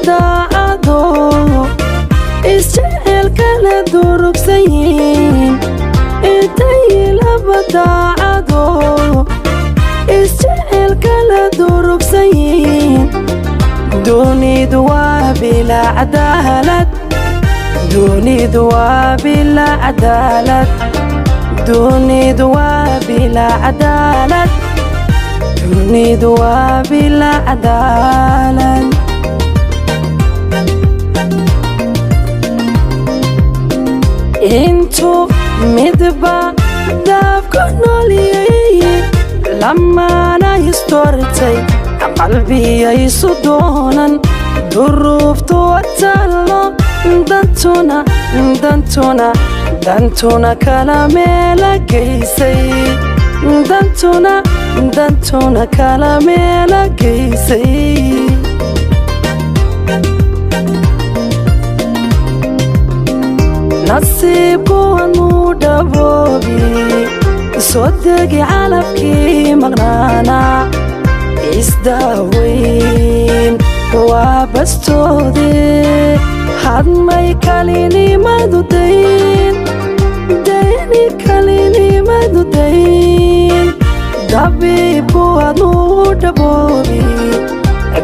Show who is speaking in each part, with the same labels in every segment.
Speaker 1: daacado isjecel kala durugsayin intay laba daacado isjecel kala durugsayin dunidu waa bila cadaalad dunidu waa bila cadaalad dunidu waa bila cadaalad dunidu waa bila cadaalad intu midba daafku nooliyay lamaana istortay qalbigaysu doonan duruuftu watalo dantuna kala meela geysay dantuna kala meela geysay nasiibku anuu dhaboobi soo degi calabkii maqnaana isdaaweyn waa bastoode hadmay kalinimadu dayn dayni kalinimadu dayn dabiibku anuu dhaboobi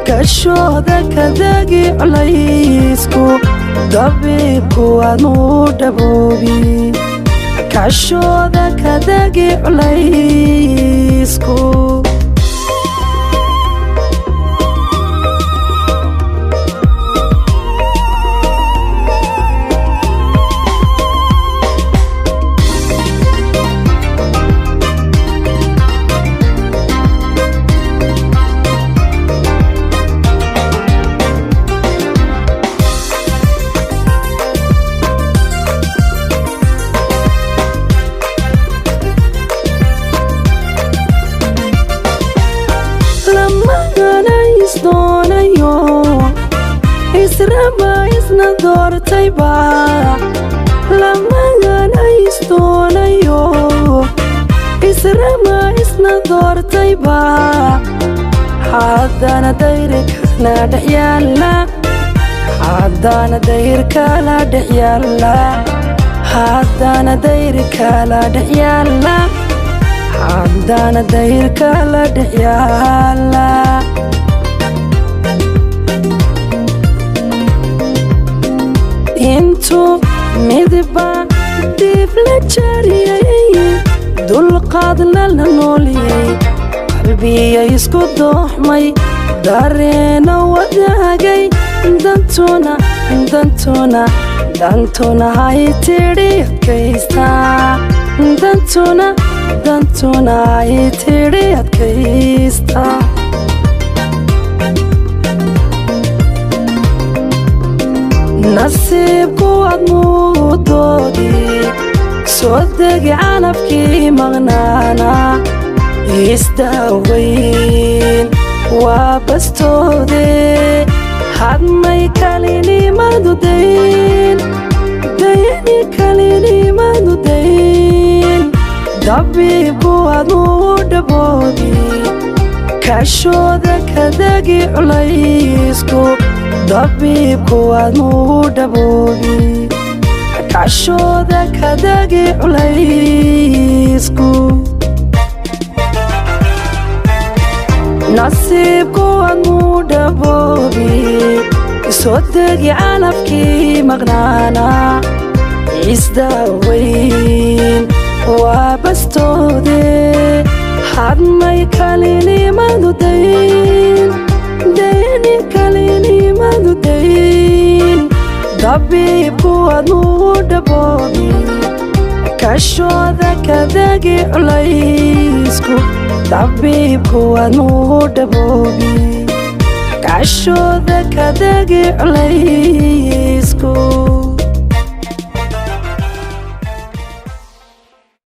Speaker 1: kashooda kadagi culaysku dabiibku anuu dhaboobi kashooda kadagi culaysku israba isna doortayba lamagana isdoonayo israba isna doortayba haddana dayrkala dhex yaalla haddana dayrkala dhex yaalla haddana dayrkala dhex yaalla haddana dayrkala dhex yaalla intu midba dib la jariyay dulqaadna la nooliyay qalbigay isku dooxmay dareena wadaagay dantuna hay tidhi adkaysta dantuna hay tidhi adkaysta nasiibku admuu doodi soo degi calabkii maqnaana isdaaweyn waa bastoode hadmay kalinimadu dayn dayni kalinimadu dayn dabiibku admuu dhaboobi kashooda kadagi culaysku dabiibku admuu dhaboobi kashooda kadagi culaysku nasiibku admuu dhaboobi soo degi calabkii maqnaana isdaaweyn waa bastoode hadmay kalinimadu dayn dayni kalinimadu dayn dabiibku admuu dhaboobi kashooda kadagi culaysku dabiibku admuu dhaboobi kashooda kadagi culaysku